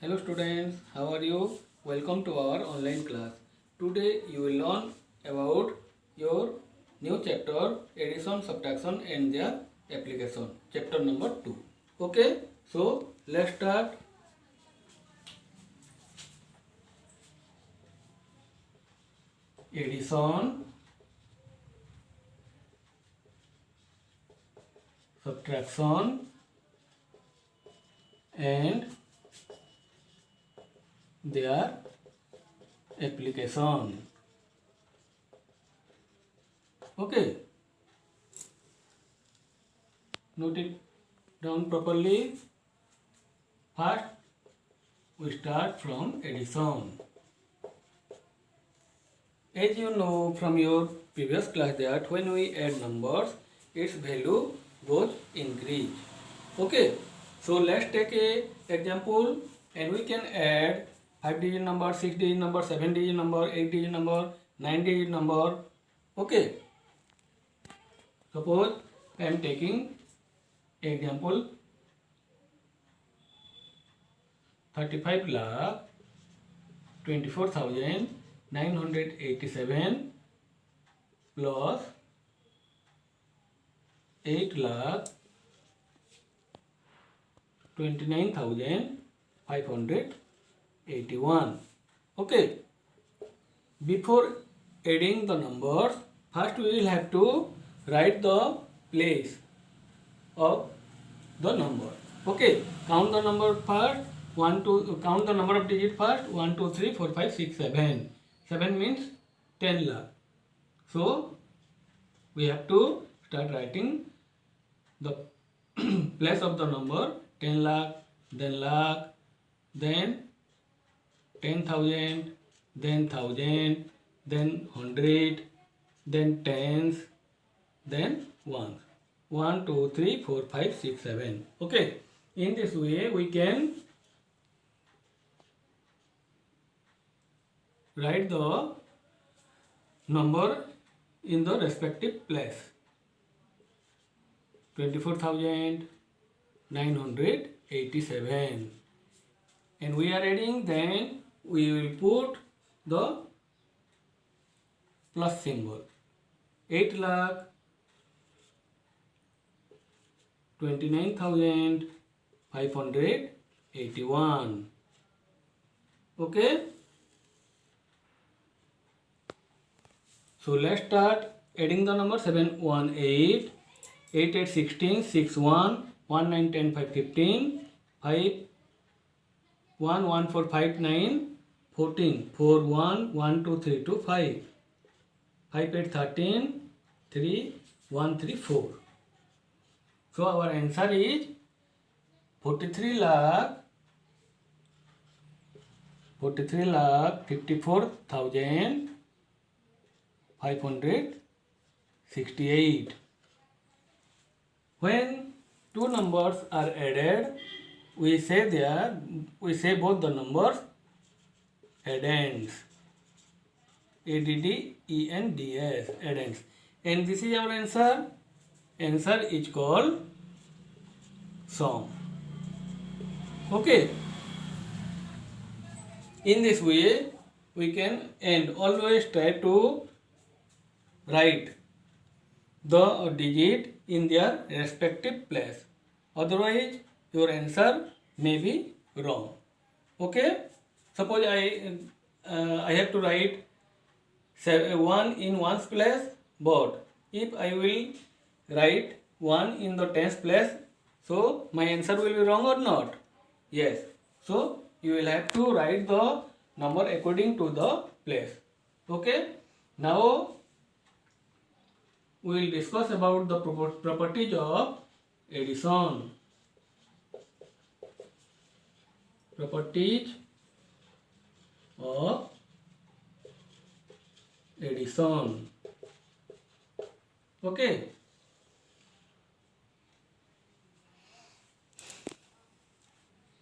Hello students, how are you? Welcome to our online class. Today you will learn about your new chapter addition, subtraction and their application. Chapter number 2. Okay, so let's start. Addition, subtraction and their application. Okay, note it down properly. First, we start from addition. As you know from your previous class that when we add numbers, its value goes increase. Okay, so let's take a example and we can add 5-digit number, 6-digit number, 7-digit number, 8-digit number, 9-digit number. Okay, suppose I am taking example 35 lakh 24,987 plus 8 lakh 29,581. Okay, before adding the numbers, first we will have to write the place of the number. Okay, count the number first. Count the number of digits first. 1, 2, 3, 4, 5, 6, 7. 7 means 10 lakh. So we have to start writing the place of the number 10 lakh, then 10,000, then 1,000, then 100, then tens, then ones. 1, 2, 3, 4, 5, 6, 7. Okay, in this way we can write the number in the respective place. 24,987 and we are adding, then we will put the plus symbol. 8 lakh 29,581. Okay, so let's start adding the number. 7, 1, 8, 8, 8, 16, 6, 1, 1, 9, 10, 5, 15, 5, 1, 1, 4, 5, 9, 14, 4, 1, 1, 2, 3, 2, 5, 5, 8, 13, 3, 1, 3, 4. So our answer is 43 lakh 54,568. When two numbers are added, we say both the numbers addends. ADDENDS, addends. And this is our answer. Answer is called sum. Okay. In this way, we can and always try to write the digit in their respective place. Otherwise, your answer may be wrong. Okay. Suppose I have to write 1 in ones place, but if I will write 1 in the tens place, so my answer will be wrong or not? Yes. So you will have to write the number according to the place. Okay. Now we will discuss about the properties of addition. Properties of addition. Okay.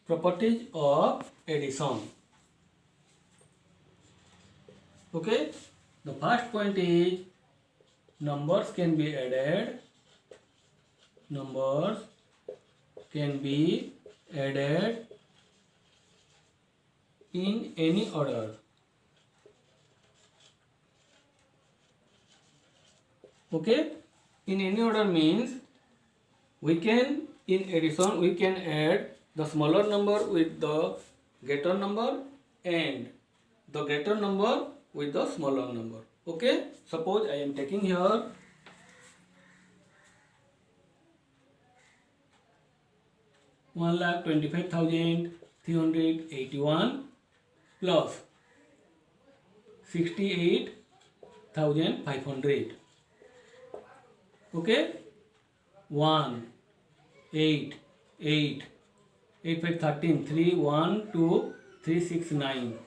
Properties of addition. Okay. The first point is numbers can be added. Numbers can be added in any order. Okay, in any order means we can, in addition, we can add the smaller number with the greater number and the greater number with the smaller number. Okay, suppose I am taking here 1,25,381 plus 68,500. Okay, 1, 8, 8, 8, 5, 13, 3, 1, 2, 3, 6, 9.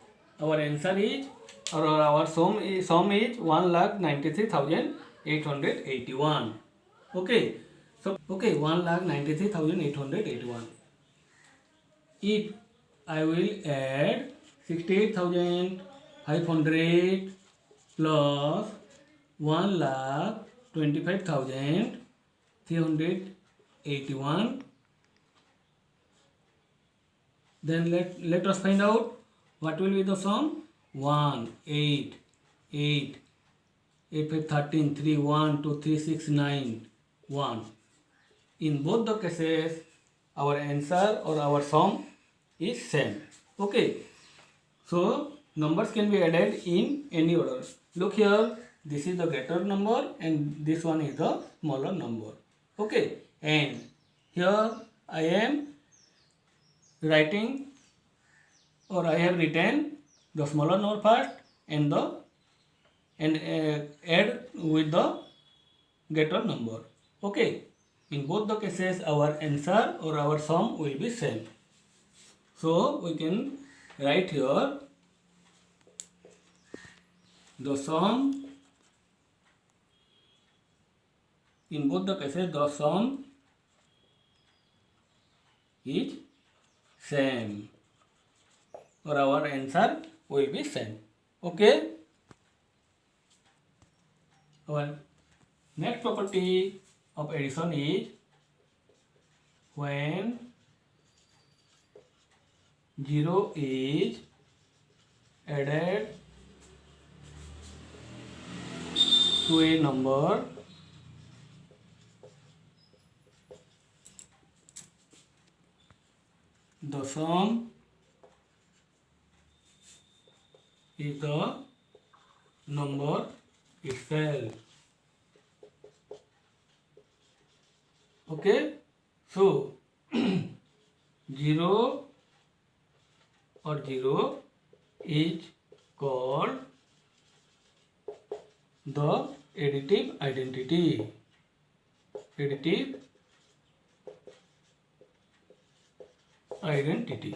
Our answer is, or our sum is 1,93,881. Okay, so okay, 1,93,881. If I will add 68,500 plus 1,25,381, then let us find out what will be the sum. 1, 8, 8, 8, 5, 13, 3, 1, 2, 3, 6, 9, 1. In both the cases, our answer or our sum is same. Okay, so numbers can be added in any order. Look here, this is the greater number and this one is the smaller number. Okay, and here I am writing, or I have written the smaller number first and add with the greater number. Okay, in both the cases our answer or our sum will be same. So we can write here the sum, in both the cases the sum is same, or our answer will be same. Okay, our next property of addition is when 0 is added to a number, the sum is the number itself. Okay, so 0 or 0 is called the additive identity. Additive identity.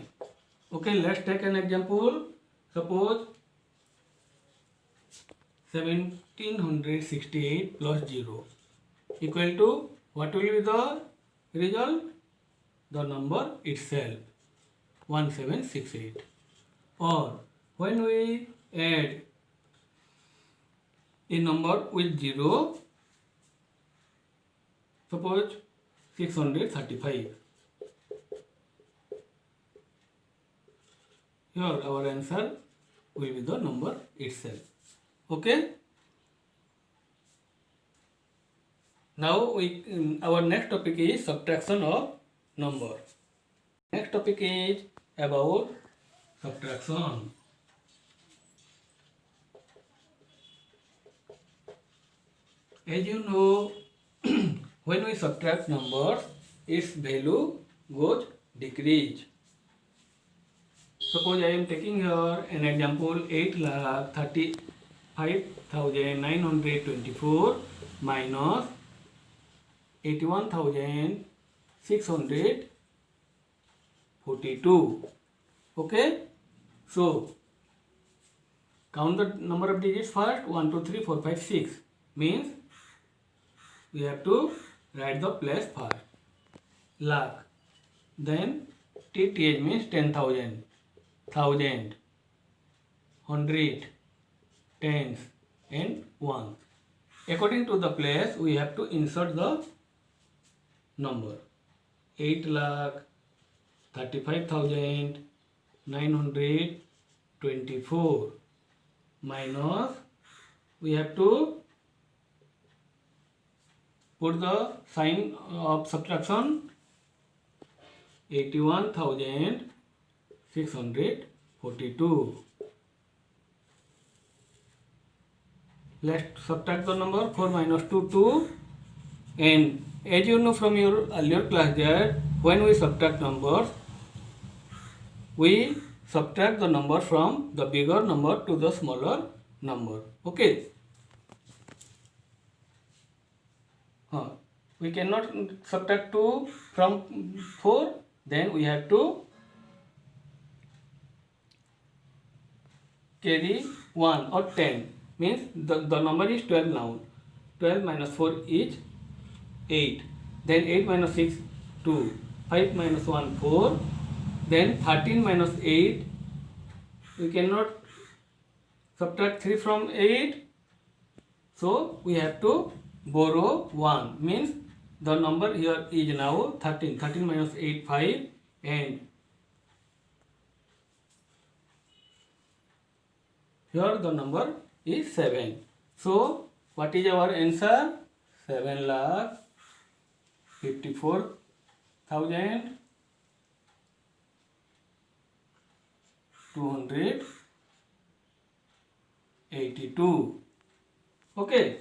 Okay, let's take an example. Suppose 1768 plus 0 equal to, what will be the result? The number itself, 1768. Or when we add a number with 0, suppose 635. Here our answer will be the number itself. Okay. Now our next topic is subtraction of number. Next topic is about subtraction. As you know, when we subtract numbers, its value goes decrease. Suppose I am taking here an example 8,35,924 minus 81,642. Okay, so count the number of digits first. 1, 2, 3, 4, 5, 6 means we have to write the place first. Lakh. Then TTH means 10,000, 1,000, 100, tens and ones. According to the place, we have to insert the number. 8,35,924 24 minus, we have to put the sign of subtraction, 81,642. Let's subtract the number 4 minus 2, 2. And as you know from your earlier class that when we subtract numbers, we subtract the number from the bigger number to the smaller number. Okay. We cannot subtract 2 from 4, then we have to carry 1 or 10, means the number is 12 now. 12 minus 4 is 8, then 8 minus 6 2, 5 minus 1 4, then 13 minus 8, we cannot subtract 3 from 8, so we have to borrow 1, means the number here is now 13. 13 minus 8 5, and here the number is 7. So what is our answer? 7,54,282. Okay.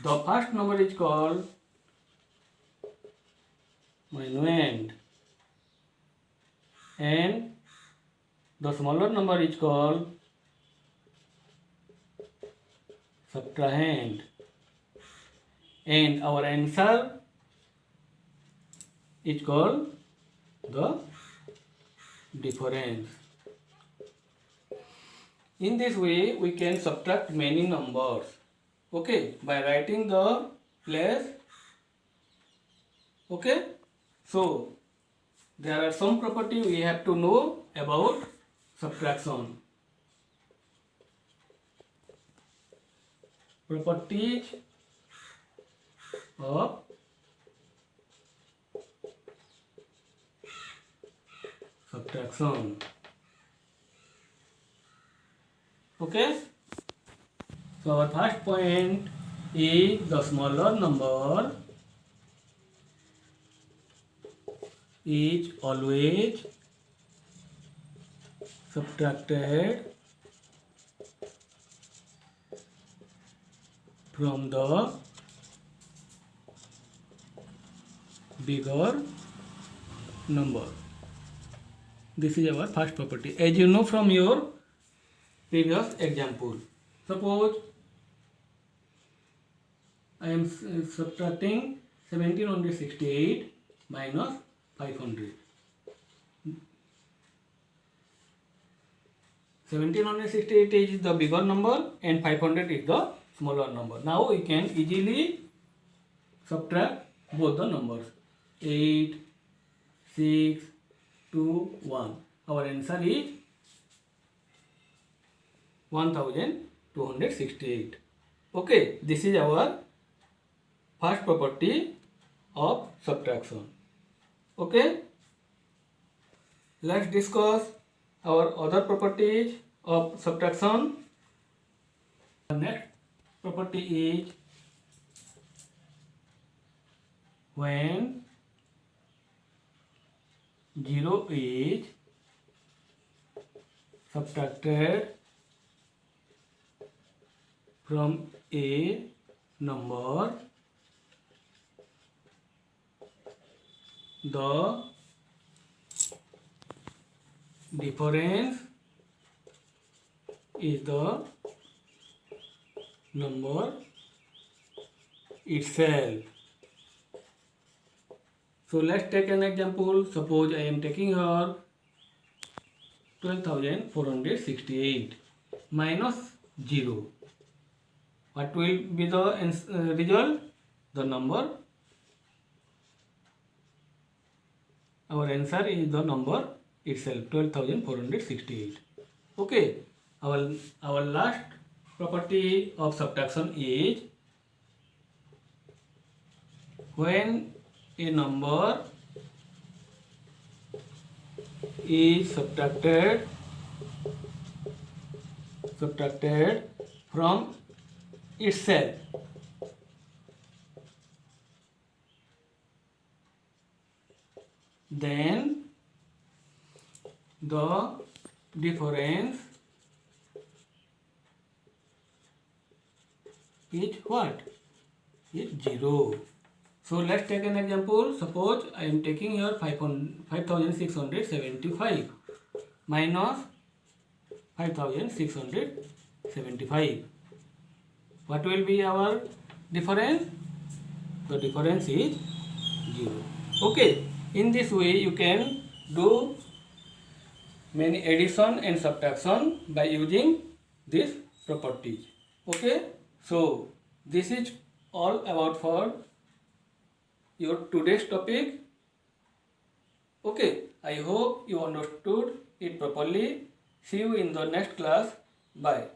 The first number is called minuend, and the smaller number is called subtrahend, and our answer is called the difference. In this way, we can subtract many numbers. Okay, by writing the place. Okay, so there are some property we have to know about subtraction. Properties of subtraction. Okay. So our first point is the smaller number is always subtracted from the bigger number. This is our first property. As you know from your previous example. Suppose I am subtracting 1768 minus 500. 1768 is the bigger number and 500 is the smaller number. Now we can easily subtract both the numbers. 8, 6, 2, 1. Our answer is 1268. Okay, this is our first property of subtraction. Okay, let's discuss our other properties of subtraction. The next property is when 0 is subtracted from a number, the difference is the number itself. So let's take an example. Suppose I am taking here 12,468 minus 0. What will be the result? The number. Our answer is the number itself, 12,468. Okay. Our last property of subtraction is when a number is subtracted from itself. Then the difference is what? Is 0. So let's take an example. Suppose I am taking here 5675 minus 5675. What will be our difference? The difference is 0. Okay. In this way you can do many addition and subtraction by using these properties. Okay. So this is all about for your today's topic. Okay, I hope you understood it properly. See you in the next class. Bye.